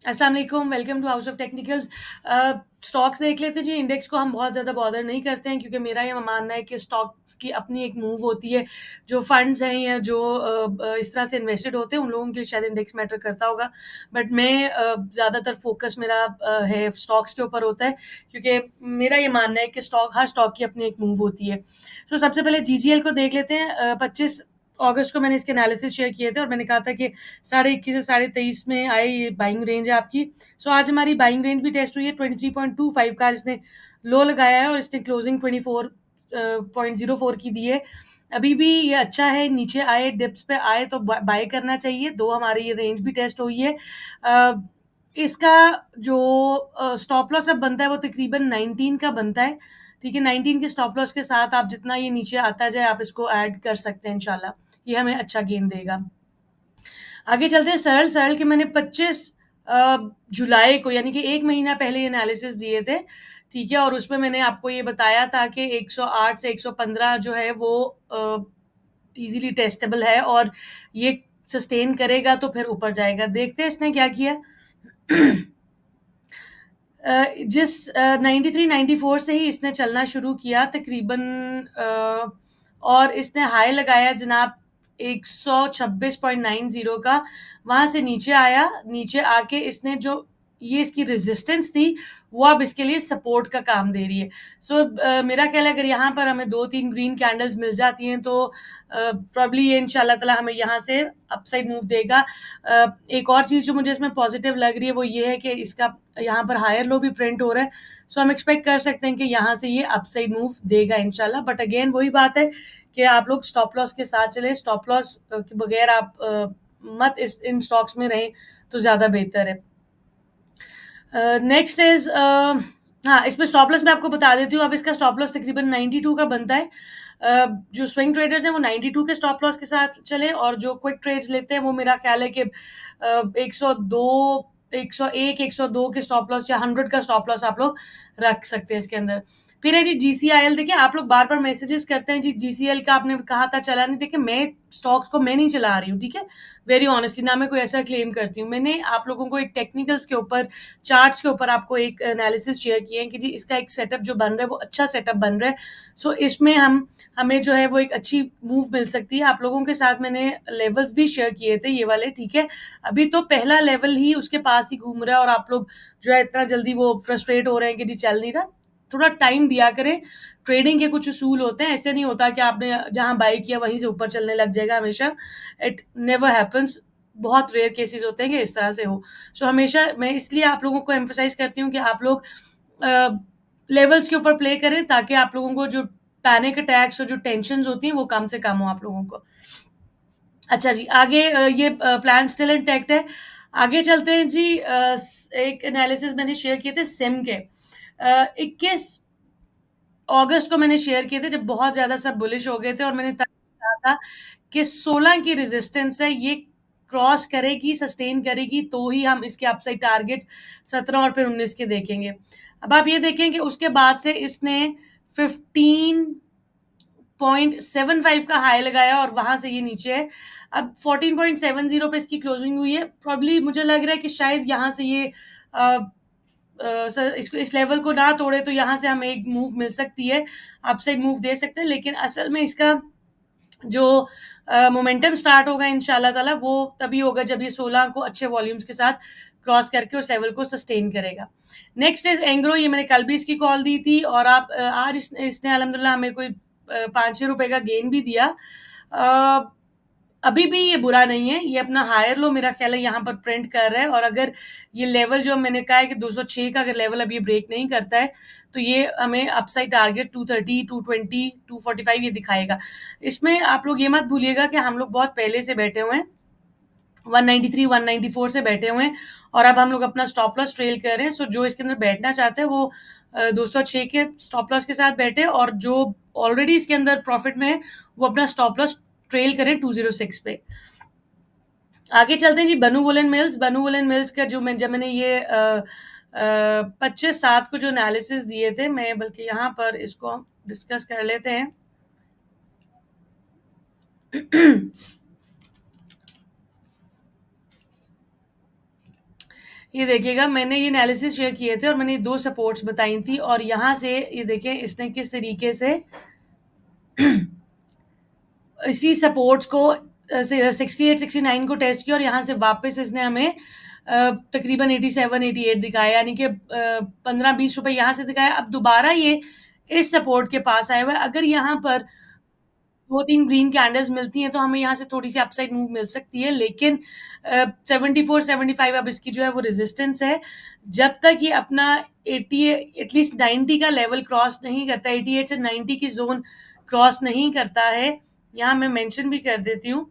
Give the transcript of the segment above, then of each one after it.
अस्सलाम वालेकुम, welcome to House of Technicals. Stocks देख लेते हैं जी। इंडेक्स को हम बहुत ज़्यादा बॉदर नहीं करते हैं क्योंकि मेरा ये मानना है कि स्टॉक्स की अपनी एक मूव होती है। जो फंड्स हैं या जो इस तरह से इन्वेस्टेड होते हैं उन लोगों के लिए शायद इंडेक्स मैटर करता होगा, बट मैं ज़्यादातर फोकस मेरा है स्टॉक्स के ऊपर होता है क्योंकि मेरा ये मानना है कि हर स्टॉक की अपनी एक मूव होती है। सो सबसे पहले जीजीएल को देख लेते हैं। 25 अगस्त को मैंने इसके एनालिसिस शेयर किए थे और मैंने कहा था कि 21.5 से 23.5 में आए ये बाइंग रेंज है आपकी। सो आज हमारी बाइंग रेंज भी टेस्ट हुई है। 23.25 का इसने लो लगाया है और इसने क्लोजिंग 24.04 की दी है। अभी भी ये अच्छा है, नीचे आए डिप्स पे आए तो बाय करना चाहिए। दो हमारी ये रेंज भी टेस्ट हुई है। अ, इसका जो स्टॉप लॉस अब बनता है वो तकरीबन 19 का बनता है। ठीक है, 19 के स्टॉप लॉस के साथ आप जितना ये नीचे आता जाए आप इसको ऐड कर सकते हैं इंशाल्लाह। ये हमें अच्छा गेन देगा। आगे चलते हैं सरल सरल के मैंने 25 जुलाई को यानी कि 1 महीना पहले ये एनालिसिस दिए थे। ठीक है, और उसमें मैंने आपको ये बताया था कि 108 से 115 जो है वो इजीली टेस्टेबल है और ये सस्टेन करेगा तो फिर ऊपर जाएगा। देखते हैं इसने क्या किया। जिस 93 94 से ही इसने चलना शुरू किया तकरीबन, और इसने हाई लगाया जनाब 126.90 का। वहां से नीचे आया, नीचे आके इसने जो ये इसकी रेजिस्टेंस थी वो अब इसके लिए सपोर्ट का काम दे रही है। मेरा ख्याल है अगर यहाँ पर हमें 2-3 ग्रीन कैंडल्स मिल जाती हैं तो प्रॉब्ली ये इंशाल्लाह ताला हमें यहाँ से अपसाइड मूव देगा। एक और चीज़ जो मुझे इसमें पॉजिटिव लग रही है वो ये है कि इसका यहाँ पर हायर लो भी प्रिंट हो रहा है। सो हम एक्सपेक्ट कर सकते हैं कि यहाँ से ये अपसाइड मूव देगा इंशाल्लाह। बट अगेन वही बात है कि आप लोग स्टॉप लॉस के साथ चले। स्टॉप लॉस के बगैर आप मत इन स्टॉक्स में रहें तो ज़्यादा बेहतर है। नेक्स्ट इज, हाँ, इसमें स्टॉप लॉस मैं आपको बता देती हूँ। अब इसका स्टॉप लॉस तकरीबन 92 का बनता है। जो स्विंग ट्रेडर्स हैं वो 92 के स्टॉप लॉस के साथ चले और जो क्विक ट्रेड्स लेते हैं वो मेरा ख्याल है कि 102, 101, 102 के स्टॉप लॉस या 100 का स्टॉप लॉस आप लोग रख सकते हैं इसके अंदर। फिर है जी जीसीआईएल। देखिए आप लोग बार बार मैसेजेस करते हैं जी जीसीएल का आपने कहा था चला नहीं। देखिए मैं स्टॉक्स को मैं नहीं चला रही हूँ, ठीक है, वेरी ऑनेस्टली, ना मैं कोई ऐसा क्लेम करती हूँ। मैंने आप लोगों को एक टेक्निकल्स के ऊपर, चार्ट्स के ऊपर आपको एक एनालिसिस शेयर किए हैं कि जी इसका एक सेटअप जो बन रहा है वो अच्छा सेटअप बन रहा है। इसमें हमें जो है वो एक अच्छी मूव मिल सकती है। आप लोगों के साथ मैंने लेवल्स भी शेयर किए थे ये वाले, ठीक है। अभी तो पहला लेवल ही उसके पास ही घूम रहा है और आप लोग जो है इतना जल्दी वो फ्रस्ट्रेट हो रहे हैं कि जी चल नहीं रहा। थोड़ा टाइम दिया करें। ट्रेडिंग के कुछ उसूल होते हैं, ऐसे नहीं होता कि आपने जहां बाई किया वहीं से ऊपर चलने लग जाएगा हमेशा। It never happens. बहुत रेयर केसेस होते हैं कि इस तरह से हो। हमेशा मैं इसलिए आप लोगों को एम्फोसाइज करती हूँ कि आप लोग लेवल्स के ऊपर प्ले करें ताकि आप लोगों को जो पैनिक अटैक्स और जो टेंशन होती हैं वो कम से कम हो आप लोगों को। अच्छा जी, आगे ये प्लान स्टिल इंटैक्ट है। आगे चलते हैं जी। एक एनालिसिस मैंने शेयर किए थे सिम के। 21 अगस्त को मैंने शेयर किए थे जब बहुत ज्यादा सब बुलिश हो गए थे और मैंने तब कहा था कि 16 की रेजिस्टेंस है, ये क्रॉस करेगी, सस्टेन करेगी तो ही हम इसके अपसाइड टारगेट्स 17 और फिर 19 के देखेंगे। अब आप ये देखें कि उसके बाद से इसने 15.75 का हाई लगाया और वहां से ये नीचे है। अब 14.70 पे इसकी क्लोजिंग हुई है। प्रॉब्ली मुझे लग रहा है कि शायद यहाँ से ये इसको इस लेवल को ना तोड़े तो यहाँ से हमें एक मूव मिल सकती है, अपसाइड मूव दे सकते हैं। लेकिन असल में इसका जो मोमेंटम स्टार्ट होगा इंशाल्लाह ताला वो तभी होगा जब ये 16 को अच्छे वॉल्यूम्स के साथ क्रॉस करके उस लेवल को सस्टेन करेगा। Next is Engro. ये मैंने कल भी इसकी कॉल दी थी और आप आज इसने अल्हम्दुलिल्लाह हमें कोई 5-6 रुपए का गेन भी दिया। अ, अभी भी ये बुरा नहीं है। ये अपना हायर लो मेरा ख्याल है यहाँ पर प्रिंट कर रहा है और अगर ये लेवल जो मैंने कहा है कि 206 का अगर लेवल अभी ब्रेक नहीं करता है तो ये हमें अपसाइड टारगेट 230, 220, 245 ये दिखाएगा। इसमें आप लोग ये मत भूलिएगा कि हम लोग बहुत पहले से बैठे हुए हैं, 193, 194 से बैठे हुए हैं और अब हम लोग अपना स्टॉप लॉस ट्रेल कर रहे हैं। जो इसके अंदर बैठना चाहते हैं वो 206 के स्टॉप लॉस के साथ बैठे और जो ऑलरेडी इसके अंदर प्रॉफिट में है वो अपना स्टॉप लॉस ट्रेल करें 206 पे। आगे चलते हैं जी बनू वुलन मिल्स। बनू वुलन मिल्स का जो जब मैंने ये 25/7 को जो एनालिसिस दिए थे, मैं बल्कि यहाँ पर इसको डिस्कस कर लेते हैं। ये देखिएगा, मैंने ये एनालिसिस शेयर किए थे और मैंने 2 सपोर्ट्स बताई थी और यहाँ से ये देखें इसने किस तरीके से इसी सपोर्ट्स को 68-69 को टेस्ट किया और यहाँ से वापस इसने हमें तकरीबन 87-88 दिखाया, यानी कि 15-20 रुपए यहाँ से दिखाया। अब दोबारा ये इस सपोर्ट के पास आया हुआ है। अगर यहाँ पर 2-3 ग्रीन कैंडल्स मिलती हैं तो हमें यहाँ से थोड़ी सी अपसाइड मूव मिल सकती है, लेकिन 74-75 अब इसकी जो है वो रेजिस्टेंस है। जब तक ये अपना 80 एटलीस्ट 90 का लेवल क्रॉस नहीं करता, 88 से 90 की जोन क्रॉस नहीं करता है, यहाँ मैं मेंशन भी कर देती हूँ,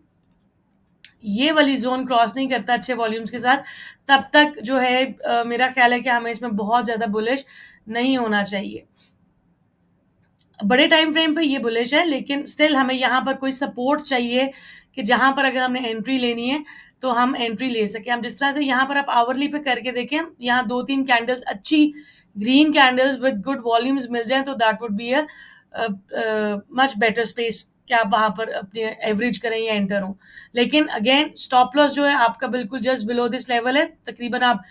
ये वाली जोन क्रॉस नहीं करता अच्छे वॉल्यूम्स के साथ, तब तक जो है मेरा ख्याल है कि हमें इसमें बहुत ज़्यादा बुलिश नहीं होना चाहिए। बड़े टाइम फ्रेम पे ये बुलिश है, लेकिन स्टिल हमें यहाँ पर कोई सपोर्ट चाहिए कि जहाँ पर अगर हमने एंट्री लेनी है तो हम एंट्री ले सकें। हम जिस तरह से यहाँ पर आप आवरली पे करके देखें, यहाँ 2-3 कैंडल्स अच्छी green candles with good volumes मिल जाए तो that would be a much better space कि आप वहाँ पर अपने एवरेज करें या एंटर हो। लेकिन अगेन स्टॉप लॉस जो है आपका बिल्कुल जस्ट बिलो दिस लेवल है, तकरीबन आप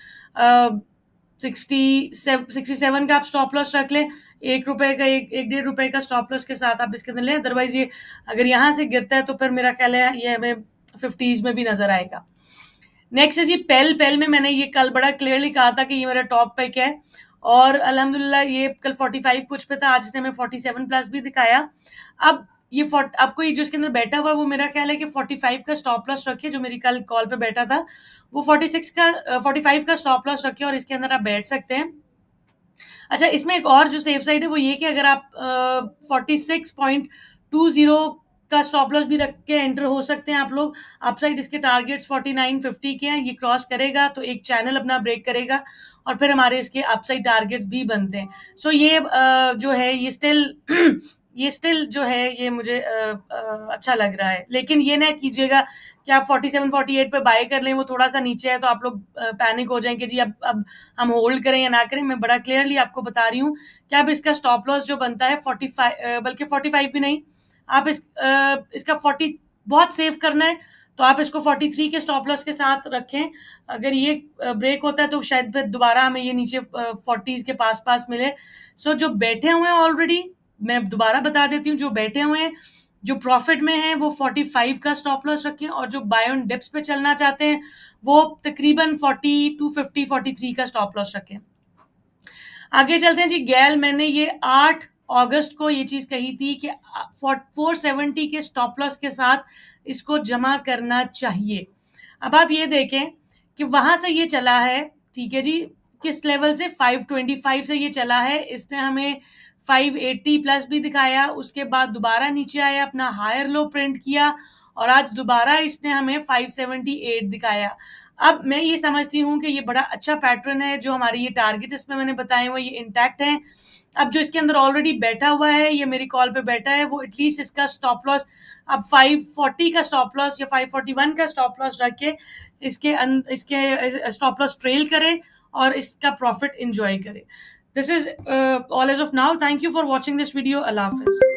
67 का आप स्टॉप लॉस रख लें, ₹1 का 1-1.5 का स्टॉप लॉस के साथ आप इसके अंदर लें। अदरवाइज ये अगर यहाँ से गिरता है तो फिर मेरा ख्याल है ये हमें 50s में भी नजर आएगा। नेक्स्ट है जी पेल में मैंने ये कल बड़ा क्लियरली कहा था कि ये मेरा टॉप पिक है और अल्हम्दुलिल्लाह ये कल 45 कुछ पे था, आज इसने हमें 47 प्लस भी दिखाया। अब ये आपको ये जो इसके अंदर बैठा हुआ है वो मेरा ख्याल है कि 45 का स्टॉप लॉस रखिए, जो मेरी कल कॉल पे बैठा था वो 45 का स्टॉप लॉस रखिए और इसके अंदर आप बैठ सकते हैं। अच्छा, इसमें एक और जो सेफ साइड है वो ये कि अगर आप 46.20 का स्टॉप लॉस भी रख के एंटर हो सकते हैं आप लोग। अपसाइड इसके टारगेट्स 49-50 के हैं, ये क्रॉस करेगा तो एक चैनल अपना ब्रेक करेगा और फिर हमारे इसके अपसाइड टारगेट्स भी बनते हैं। सो ये जो है ये स्टिल जो है ये मुझे अच्छा लग रहा है, लेकिन ये ना कीजिएगा कि आप 47-48 पे बाय कर लें, वो थोड़ा सा नीचे है तो आप लोग पैनिक हो जाएं कि जी अब हम होल्ड करें या ना करें। मैं बड़ा क्लियरली आपको बता रही हूँ कि अब इसका स्टॉप लॉस जो बनता है 45 बल्कि 45 भी नहीं, आप इसका 40 बहुत सेव करना है तो आप इसको 43 के स्टॉप लॉस के साथ रखें। अगर ये ब्रेक होता है तो शायद फिर दोबारा हमें ये नीचे 40s के पास मिले। सो जो बैठे हुए हैं ऑलरेडी, मैं दोबारा बता देती हूँ, जो बैठे हुए हैं जो प्रॉफिट में है वो 45 का स्टॉप लॉस रखें और जो बाय ऑन डिप्स पे चलना चाहते हैं वो तकरीबन 42-50-43 का स्टॉप लॉस रखें। आगे चलते हैं जी। गैल मैंने ये 8 अगस्त को ये चीज कही थी कि 470 के स्टॉप लॉस के साथ इसको जमा करना चाहिए। अब आप ये देखें कि वहां से ये चला है, ठीक है जी, किस लेवल से 525 से ये चला है, इसने हमें 580 प्लस भी दिखाया, उसके बाद दोबारा नीचे आया, अपना हायर लो प्रिंट किया और आज दोबारा इसने हमें 578 दिखाया। अब मैं ये समझती हूँ कि ये बड़ा अच्छा पैटर्न है, जो हमारे ये टारगेट इसमें मैंने बताए हुए ये इंटैक्ट हैं। अब जो इसके अंदर ऑलरेडी बैठा हुआ है, ये मेरी कॉल पे बैठा है, वो एटलीस्ट इसका स्टॉप लॉस अब 540 का स्टॉप लॉस या 541 का स्टॉप लॉस रख के इसके स्टॉप लॉस ट्रेल करे और इसका प्रॉफिट एंजॉय करे। This is all as of now. Thank you for watching this video. अल्लाह हाफिज।